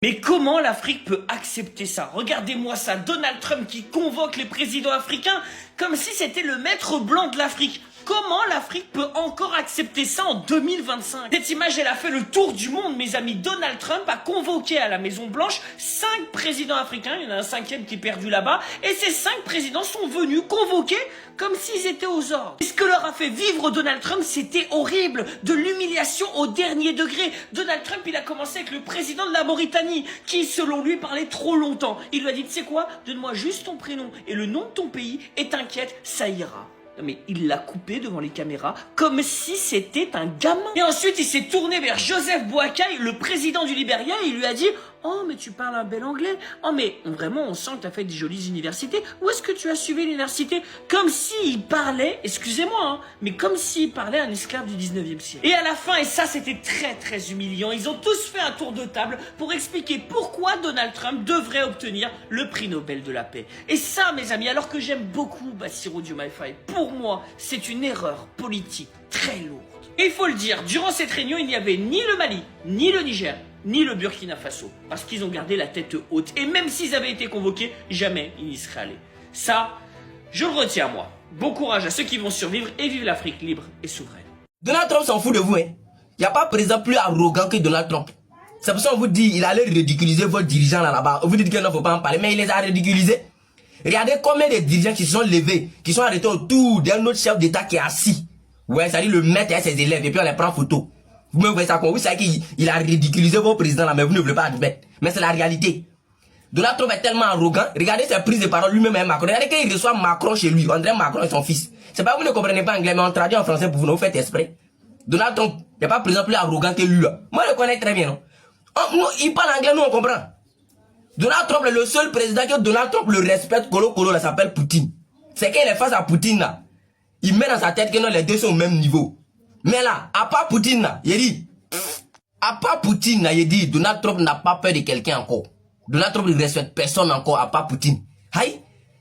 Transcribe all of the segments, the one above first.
Mais comment l'Afrique peut accepter ça? Regardez-moi ça, Donald Trump qui convoque les présidents africains comme si c'était le maître blanc de l'Afrique. Comment l'Afrique peut encore accepter ça en 2025? Cette image, elle a fait le tour du monde, mes amis. Donald Trump a convoqué à la Maison Blanche 5 présidents africains, il y en a un 5e qui est perdu là-bas, et ces 5 présidents sont venus convoqués comme s'ils étaient aux ordres. Et ce que leur a fait vivre Donald Trump, c'était horrible, de l'humiliation au dernier degré. Donald Trump, il a commencé avec le président de la Mauritanie, qui, selon lui, parlait trop longtemps. Il lui a dit, tu sais quoi, donne-moi juste ton prénom et le nom de ton pays, et t'inquiète, ça ira. Mais il l'a coupé devant les caméras comme si c'était un gamin. Et ensuite, il s'est tourné vers Joseph Boakai, le président du Libéria, et il lui a dit « Oh, mais tu parles un bel anglais. Oh, mais vraiment, on sent que tu as fait des jolies universités. Où est-ce que tu as suivi l'université ?» Comme s'il parlait, excusez-moi, hein, mais comme s'il parlait à un esclave du 19e siècle. Et à la fin, et ça c'était très très humiliant, ils ont tous fait un tour de table pour expliquer pourquoi Donald Trump devrait obtenir le prix Nobel de la paix. Et ça, mes amis, alors que j'aime beaucoup Bassirou Diomaye Faye, pour moi, c'est une erreur politique très lourde. Et il faut le dire, durant cette réunion, il n'y avait ni le Mali, ni le Niger, ni le Burkina Faso, parce qu'ils ont gardé la tête haute. Et même s'ils avaient été convoqués, jamais ils n'y seraient allés. Ça, je le retiens moi. Bon courage à ceux qui vont survivre et vivre l'Afrique libre et souveraine. Donald Trump s'en fout de vous, hein. Il n'y a pas président plus arrogant que Donald Trump. C'est pour ça qu'on vous dit, il allait ridiculiser vos dirigeants là-bas. Vous dites qu'il ne faut pas en parler, mais il les a ridiculisés. Regardez combien de dirigeants qui se sont levés, qui sont arrêtés autour d'un autre chef d'État qui est assis. Ouais, ça dit le maître et ses élèves, et puis on les prend en photo. Vous me voyez ça quoi? Vous savez qu'il a ridiculisé vos présidents là, mais vous ne voulez pas admettre. Mais c'est la réalité. Donald Trump est tellement arrogant. Regardez ses prises de parole lui-même est Macron. Regardez quand il reçoit Macron chez lui. On dirait Macron et son fils. C'est pas vous ne comprenez pas anglais, mais on traduit en français pour vous, vous faites exprès. Donald Trump, il n'y a pas président plus arrogant que lui là. Moi je le connais très bien, non? Il parle anglais, nous on comprend. Donald Trump est le seul président que Donald Trump le respecte, Colo là, s'appelle Poutine. C'est qu'il est face à Poutine là. Il met dans sa tête que non, les deux sont au même niveau. Mais là, à part Poutine là, il dit, Donald Trump n'a pas peur de quelqu'un encore. Donald Trump ne respecte personne encore à part Poutine. Aïe,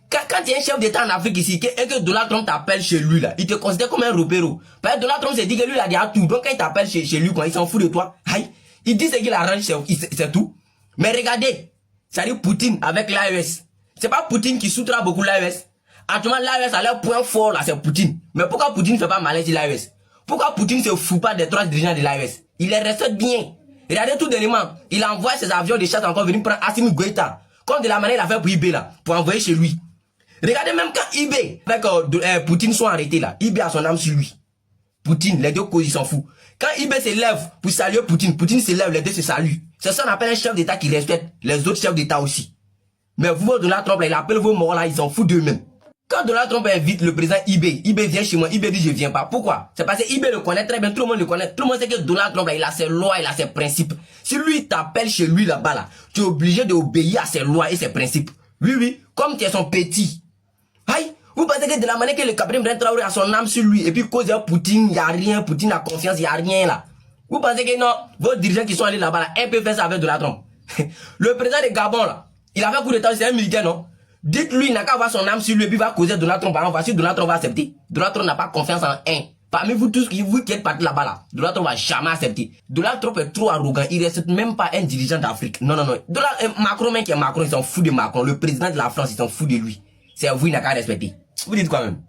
quand il y a un chef d'État en Afrique ici, et que Donald Trump t'appelle chez lui là, il te considère comme un robero. Parce que Donald Trump s'est dit que lui il a déjà tout. Donc quand il t'appelle chez lui, il s'en fout de toi. Aïe, il dit ce qu'il arrange, c'est tout. Mais regardez, ça dit Poutine avec l'AES. C'est pas Poutine qui soutient beaucoup l'AES. Actuellement, l'AES a leur point fort là, c'est Poutine. Mais pourquoi Poutine ne fait pas malaise l'AES? Pourquoi Poutine se fout pas des 3 dirigeants de l'AES? Il les respecte bien. Regardez tout dernièrement, il envoie ses avions de chasse encore venir prendre Assimi Goïta. Comme de la manière il a fait pour IB là, pour envoyer chez lui. Regardez même quand IB, avec Poutine sont arrêtés là, IB a son âme sur lui. Poutine, les deux causes, ils s'en foutent. Quand IB se lève pour saluer Poutine, Poutine se lève, les deux se saluent. C'est ça qu'on appelle un chef d'État qui respecte les autres chefs d'État aussi. Mais vous, Donald Trump, là, il appelle vos morts là, ils s'en foutent d'eux-mêmes. Quand Donald Trump invite le président IB vient chez moi, IB dit je viens pas. Pourquoi? C'est parce que IB le connaît très bien, tout le monde le connaît. Tout le monde sait que Donald Trump là, il a ses lois, il a ses principes. Si lui t'appelle chez lui là-bas là, tu es obligé d'obéir à ses lois et ses principes. Oui, comme tu es son petit. Aïe, vous pensez que de la manière que le capitaine Brent Traoré a son âme sur lui, et puis cause de Poutine, il n'y a rien, Poutine a confiance, il n'y a rien là. Vous pensez que non, vos dirigeants qui sont allés là-bas là, un peu fait ça avec Donald Trump. Le président de Gabon là, il a fait coup d'état, c'est un militaire non? Dites-lui, il n'a qu'à avoir son âme sur lui, et puis il va causer Donald Trump. Par exemple, Donald Trump va accepter. Donald Trump n'a pas confiance en un. Parmi vous tous, vous qui êtes partis là-bas là, Donald Trump va jamais accepter. Donald Trump est trop arrogant, il ne respecte même pas un dirigeant d'Afrique. Non. Macron, même qui est Macron, il s'en fout de Macron. Le président de la France, il s'en fout de lui. C'est vous, il n'a qu'à respecter. Vous dites quoi même?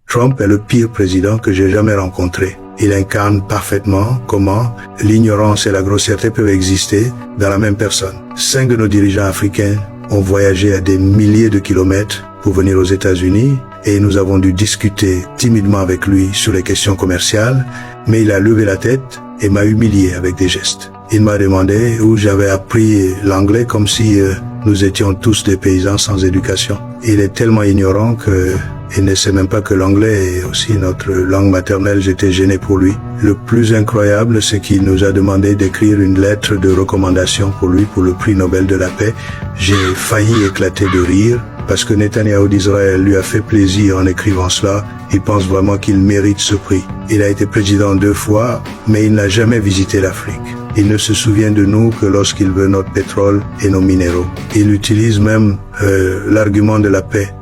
Trump est le pire président que j'ai jamais rencontré. Il incarne parfaitement comment l'ignorance et la grossièreté peuvent exister dans la même personne. 5 de nos dirigeants africains ont voyagé à des milliers de kilomètres pour venir aux États-Unis et nous avons dû discuter timidement avec lui sur les questions commerciales, mais il a levé la tête et m'a humilié avec des gestes. Il m'a demandé où j'avais appris l'anglais comme si nous étions tous des paysans sans éducation. Il est tellement ignorant que il ne sait même pas que l'anglais est aussi notre langue maternelle. J'étais gêné pour lui. Le plus incroyable, c'est qu'il nous a demandé d'écrire une lettre de recommandation pour lui pour le prix Nobel de la paix. J'ai failli éclater de rire parce que Netanyahou d'Israël lui a fait plaisir en écrivant cela. Il pense vraiment qu'il mérite ce prix. Il a été président 2 fois, mais il n'a jamais visité l'Afrique. Il ne se souvient de nous que lorsqu'il veut notre pétrole et nos minéraux. Il utilise même l'argument de la paix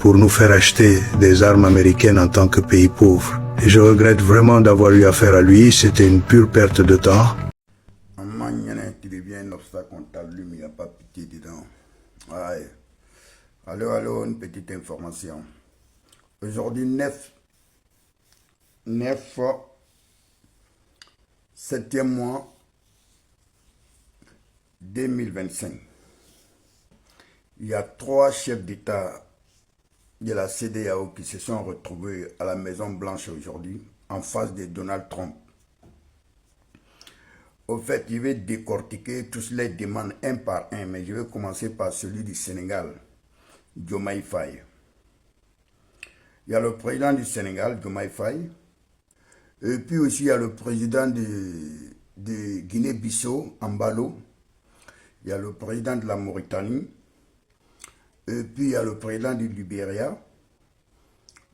pour nous faire acheter des armes américaines en tant que pays pauvre. Et je regrette vraiment d'avoir eu affaire à lui, c'était une pure perte de temps. ça qu'on t'allume, il n'y a pas pitié dedans. Ouais. Allô, une petite information. Aujourd'hui, 7e mois 2025. Il y a 3 chefs d'État de la CEDEAO qui se sont retrouvés à la Maison Blanche aujourd'hui en face de Donald Trump. Au fait, je vais décortiquer tous les demandes un par un, mais je vais commencer par celui du Sénégal, Diomaye Faye. Il y a le président du Sénégal, Diomaye Faye, et puis aussi il y a le président de Guinée-Bissau, Ambalo, il y a le président de la Mauritanie, et puis il y a le président du Libéria,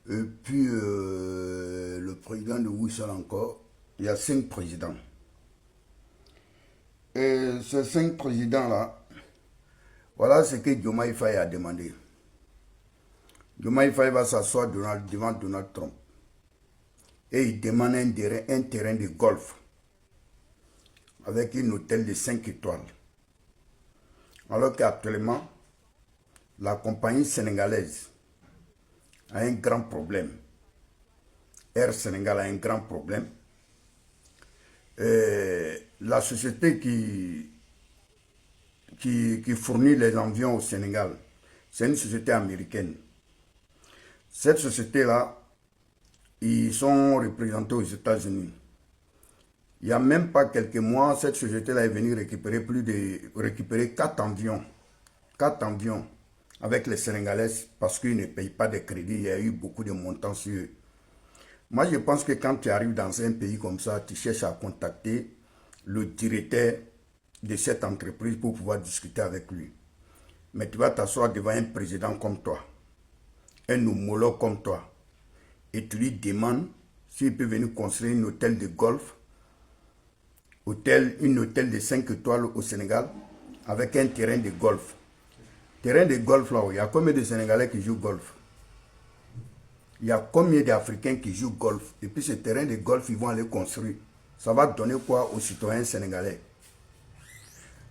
et puis le président de Wissal encore. Il y a 5 présidents. Et ces 5 présidents-là, voilà ce que Diomaye Faye a demandé. Diomaye Faye va s'asseoir devant Donald Trump. Et il demande un terrain de golf avec un hôtel de 5 étoiles. Alors qu'actuellement, la compagnie sénégalaise a un grand problème. Air Sénégal a un grand problème. La société qui fournit les avions au Sénégal, c'est une société américaine. Cette société-là, ils sont représentés aux États-Unis. Il n'y a même pas quelques mois, cette société-là est venue récupérer 4 avions. 4 avions avec les Sénégalais parce qu'ils ne payent pas de crédit. Il y a eu beaucoup de montants sur eux. Moi, je pense que quand tu arrives dans un pays comme ça, tu cherches à contacter le directeur de cette entreprise pour pouvoir discuter avec lui. Mais tu vas t'asseoir devant un président comme toi, un homologue comme toi, et tu lui demandes s'il peut venir construire un hôtel de golf, un hôtel de 5 étoiles au Sénégal, avec un terrain de golf. Terrain de golf là, il y a combien de Sénégalais qui jouent golf? Il y a combien d'Africains qui jouent golf? Et puis ce terrain de golf, ils vont aller construire. Ça va donner quoi aux citoyens sénégalais?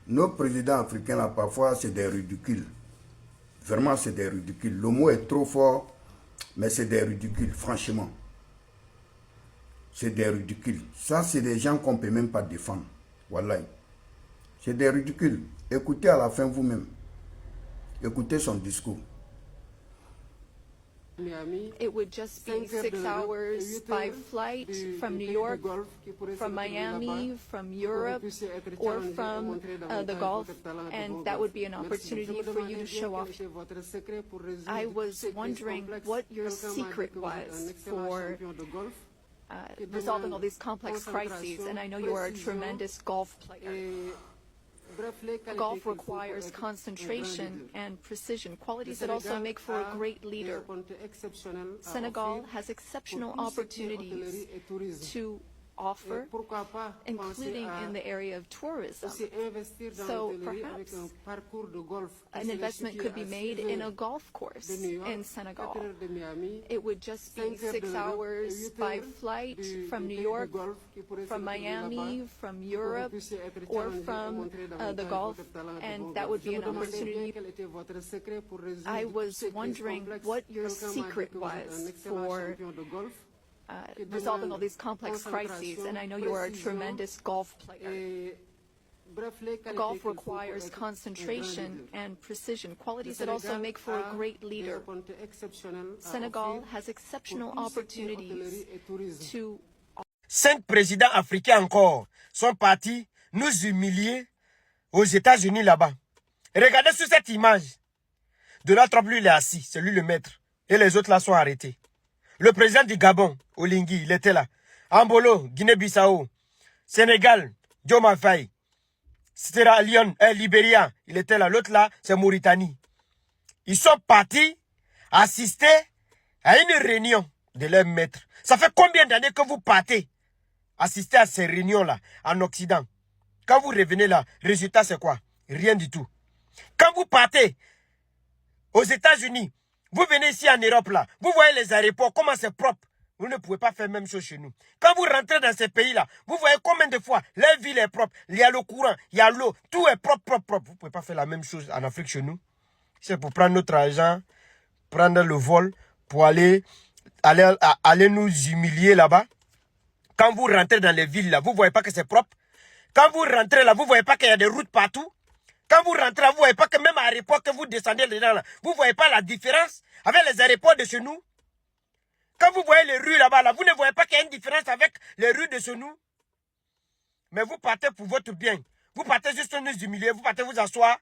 Nos présidents africains là, parfois, c'est des ridicules. Vraiment, c'est des ridicules. Le mot est trop fort, mais c'est des ridicules, franchement. C'est des ridicules. Ça, c'est des gens qu'on ne peut même pas défendre. Voilà. C'est des ridicules. Écoutez à la fin vous-même. Écoutez son discours. It would just be 6 hours by flight from New York, from Miami, from Europe, or from the Gulf, and that would be an opportunity for you to show off. I was wondering what your secret was for resolving all these complex crises, and I know you are a tremendous golf player. Golf requires concentration and precision, qualities that also make for a great leader. Senegal has exceptional opportunities to offer, including in the area of tourism. So perhaps an investment could be made in a golf course in Senegal. It would just be 6 hours by flight from New York, from Miami, from Europe, or from the Gulf, and that would be an opportunity. I was wondering what your secret was for resolving all these complex crises, and I know you are a tremendous golf player. Golf requires concentration and precision, qualities that also make for a great leader. Senegal has exceptional opportunities to... 5 présidents africains encore sont partis nous humilier aux États-Unis là-bas. Regardez sur cette image. Donald Trump, lui, il est assis, c'est lui le maître. Et les autres là sont arrêtés. Le président du Gabon, Olingi, il était là. Ambolo, Guinée-Bissau, Sénégal, Diomaye Faye, Sierra Leone, Libéria, il était là. L'autre là, c'est Mauritanie. Ils sont partis assister à une réunion de leur maître. Ça fait combien d'années que vous partez assister à ces réunions-là en Occident? Quand vous revenez là, résultat c'est quoi? Rien du tout. Quand vous partez aux États-Unis, vous venez ici en Europe là, vous voyez les aéroports, comment c'est propre. Vous ne pouvez pas faire la même chose chez nous. Quand vous rentrez dans ces pays-là, vous voyez combien de fois la ville est propre, il y a le courant, il y a l'eau, tout est propre, propre, propre. Vous ne pouvez pas faire la même chose en Afrique chez nous. C'est pour prendre notre argent, prendre le vol, pour aller nous humilier là-bas. Quand vous rentrez dans les villes là, vous ne voyez pas que c'est propre. Quand vous rentrez là, vous ne voyez pas qu'il y a des routes partout. Quand vous rentrez là, vous ne voyez pas que même à l'aéroport que vous descendez dedans là, vous ne voyez pas la différence avec les aéroports de chez nous. Quand vous voyez les rues là-bas, là, vous ne voyez pas qu'il y a une différence avec les rues de chez nous. Mais vous partez pour votre bien. Vous partez juste nous humilier, vous partez vous asseoir.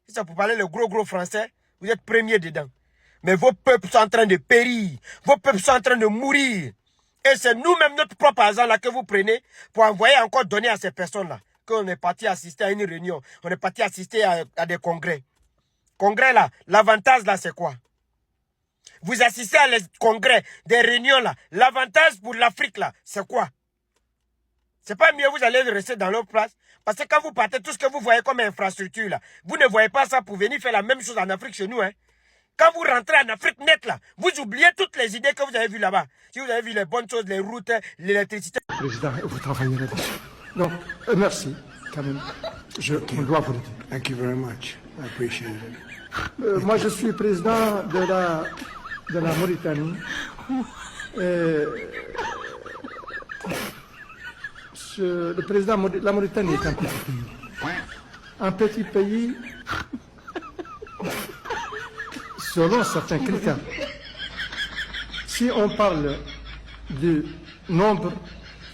Si c'est pour parler le gros français, vous êtes premier dedans. Mais vos peuples sont en train de périr. Vos peuples sont en train de mourir. Et c'est nous-mêmes, notre propre argent là que vous prenez pour envoyer encore donner à ces personnes-là. Qu'on est parti assister à une réunion. On est parti assister à des congrès. Congrès là, l'avantage là c'est quoi? Vous assistez à les congrès, des réunions là. L'avantage pour l'Afrique là, c'est quoi? C'est pas mieux vous allez rester dans leur place. Parce que quand vous partez, tout ce que vous voyez comme infrastructure là, vous ne voyez pas ça pour venir faire la même chose en Afrique chez nous. Hein. Quand vous rentrez en Afrique net là, vous oubliez toutes les idées que vous avez vues là-bas. Si vous avez vu les bonnes choses, les routes, l'électricité. Président, vous travaillez là-dessus. Donc, merci, quand même. On doit vous le dire. Thank you very much. I appreciate it. Moi, je suis président de la Mauritanie. Le président de la Mauritanie est un petit pays. Un petit pays, selon certains critères. Si on parle du nombre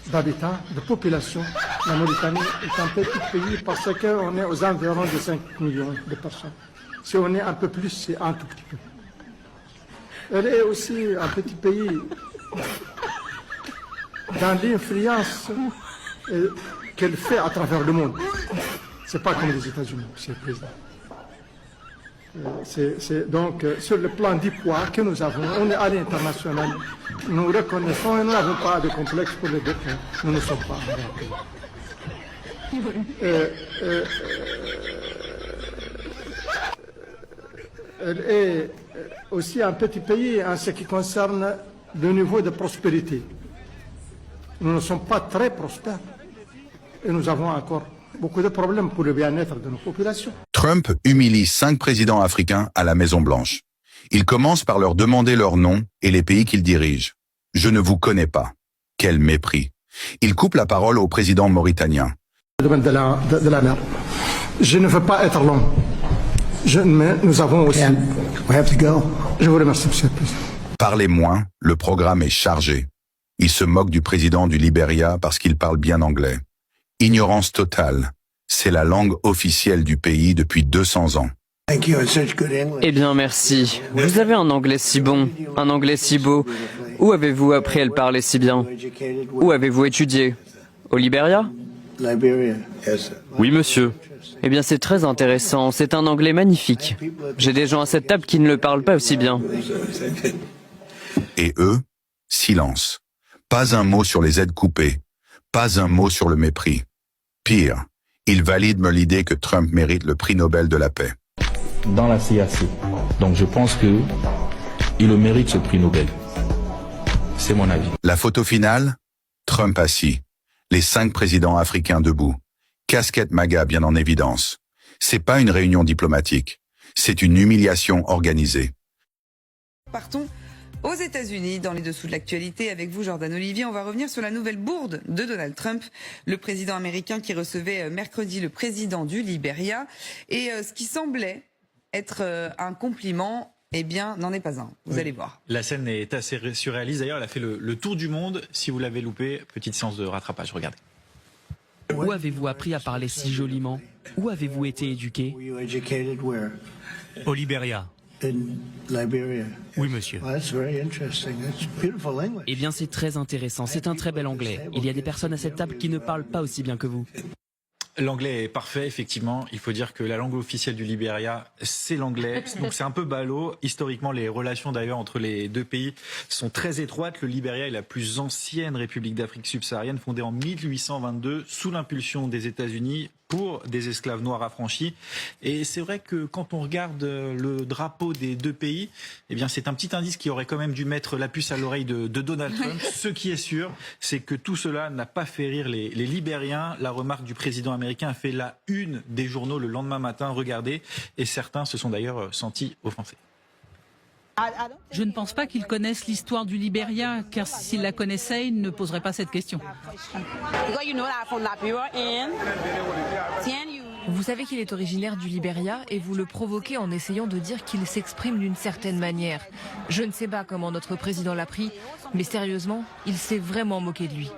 d'habitants, de population, la Mauritanie est un petit pays parce qu'on est aux environs de 5 millions de personnes. Si on est un peu plus, c'est un tout petit peu. Elle est aussi un petit pays dans l'influence qu'elle fait à travers le monde. C'est pas comme les États-Unis, Monsieur le Président. Donc, sur le plan du poids que nous avons, on est à l'international. Nous reconnaissons et nous n'avons pas de complexe pour le dire que nous ne sommes pas elle est aussi un petit pays en ce qui concerne le niveau de prospérité. Nous ne sommes pas très prospères et nous avons encore beaucoup de problèmes pour le bien-être de nos populations. Trump humilie 5 présidents africains à la Maison-Blanche. Il commence par leur demander leur nom et les pays qu'ils dirigent. Je ne vous connais pas. Quel mépris. Il coupe la parole au président mauritanien. Le domaine de la mer. Je ne veux pas être long. Mais nous avons aussi... We have to go. Je vous remercie, Monsieur le Président. Parlez moins, le programme est chargé. Il se moque du président du Libéria parce qu'il parle bien anglais. Ignorance totale. C'est la langue officielle du pays depuis 200 ans. Thank you. It's such good English. Eh bien, merci. Vous avez un anglais si bon, un anglais si beau. Où avez-vous appris à le parler si bien? Où avez-vous étudié? Au Libéria? Liberia. Yes. Oui, monsieur. Eh bien, c'est très intéressant. C'est un anglais magnifique. J'ai des gens à cette table qui ne le parlent pas aussi bien. Et eux, silence. Pas un mot sur les aides coupées. Pas un mot sur le mépris. Pire, ils valident l'idée que Trump mérite le prix Nobel de la paix. Dans la CAC. Donc je pense que il le mérite ce prix Nobel. C'est mon avis. La photo finale, Trump assis. Les 5 présidents africains debout. Casquette MAGA bien en évidence. C'est pas une réunion diplomatique. C'est une humiliation organisée. Partons aux États-Unis, dans les dessous de l'actualité, avec vous, Jordan Olivier. On va revenir sur la nouvelle bourde de Donald Trump, le président américain qui recevait mercredi le président du Libéria. Et ce qui semblait être un compliment, eh bien, n'en est pas un. Vous allez voir. La scène est assez surréaliste. D'ailleurs, elle a fait le tour du monde. Si vous l'avez loupé, petite séance de rattrapage. Regardez. Où avez-vous appris à parler si joliment? Où avez-vous été éduqué? Au Libéria. Oui, monsieur. Eh bien, c'est très intéressant. C'est un très bel anglais. Il y a des personnes à cette table qui ne parlent pas aussi bien que vous. L'anglais est parfait, effectivement. Il faut dire que la langue officielle du Libéria, c'est l'anglais. Donc c'est un peu ballot. Historiquement, les relations d'ailleurs entre les deux pays sont très étroites. Le Libéria est la plus ancienne république d'Afrique subsaharienne, fondée en 1822 sous l'impulsion des États-Unis pour des esclaves noirs affranchis. Et c'est vrai que quand on regarde le drapeau des deux pays, eh bien c'est un petit indice qui aurait quand même dû mettre la puce à l'oreille de Donald Trump. Ce qui est sûr, c'est que tout cela n'a pas fait rire les Libériens. La remarque du président américain a fait la une des journaux le lendemain matin, regardez, et certains se sont d'ailleurs sentis offensés. Je ne pense pas qu'ils connaissent l'histoire du Libéria, car s'ils la connaissaient, ils ne poseraient pas cette question. Vous savez qu'il est originaire du Libéria et vous le provoquez en essayant de dire qu'il s'exprime d'une certaine manière. Je ne sais pas comment notre président l'a pris, mais sérieusement, il s'est vraiment moqué de lui.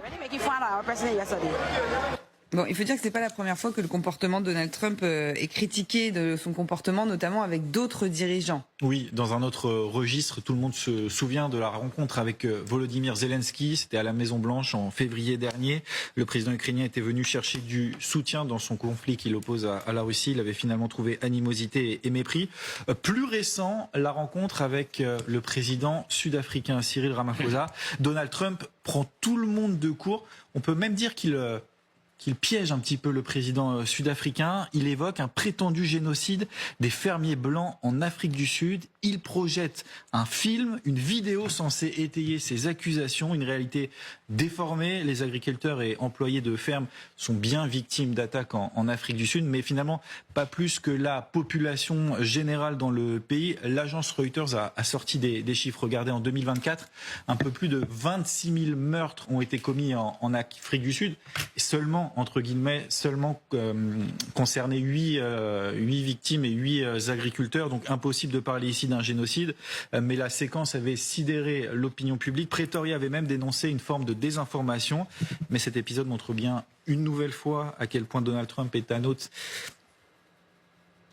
Bon, il faut dire que c'est pas la première fois que le comportement de Donald Trump est critiqué, de son comportement notamment avec d'autres dirigeants. Oui, dans un autre registre, tout le monde se souvient de la rencontre avec Volodymyr Zelensky. C'était à la Maison-Blanche en février dernier. Le président ukrainien était venu chercher du soutien dans son conflit qui l'oppose à la Russie. Il avait finalement trouvé animosité et mépris. Plus récent, la rencontre avec le président sud-africain Cyril Ramaphosa. Donald Trump prend tout le monde de court. On peut même dire qu'il piège un petit peu le président sud-africain. Il évoque un prétendu génocide des fermiers blancs en Afrique du Sud. Il projette un film, une vidéo censée étayer ces accusations, une réalité déformée. Les agriculteurs et employés de fermes sont bien victimes d'attaques en Afrique du Sud, mais finalement pas plus que la population générale dans le pays. L'agence Reuters a sorti des chiffres. Regardez, en 2024, un peu plus de 26 000 meurtres ont été commis en Afrique du Sud. Et seulement, entre guillemets, concerné 8 victimes et 8 agriculteurs. Donc impossible de parler ici d'un génocide. Mais la séquence avait sidéré l'opinion publique. Pretoria avait même dénoncé une forme de désinformation. Mais cet épisode montre bien une nouvelle fois à quel point Donald Trump est un hôte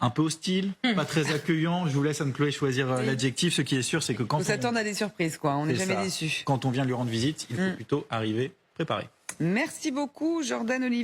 un peu hostile, pas très accueillant. Je vous laisse, Anne-Chloé, choisir l'adjectif. Ce qui est sûr, c'est que quand on s'attend à des surprises, quoi. On n'est jamais déçu. Quand on vient lui rendre visite, il faut plutôt arriver préparé. Merci beaucoup, Jordan Olivier.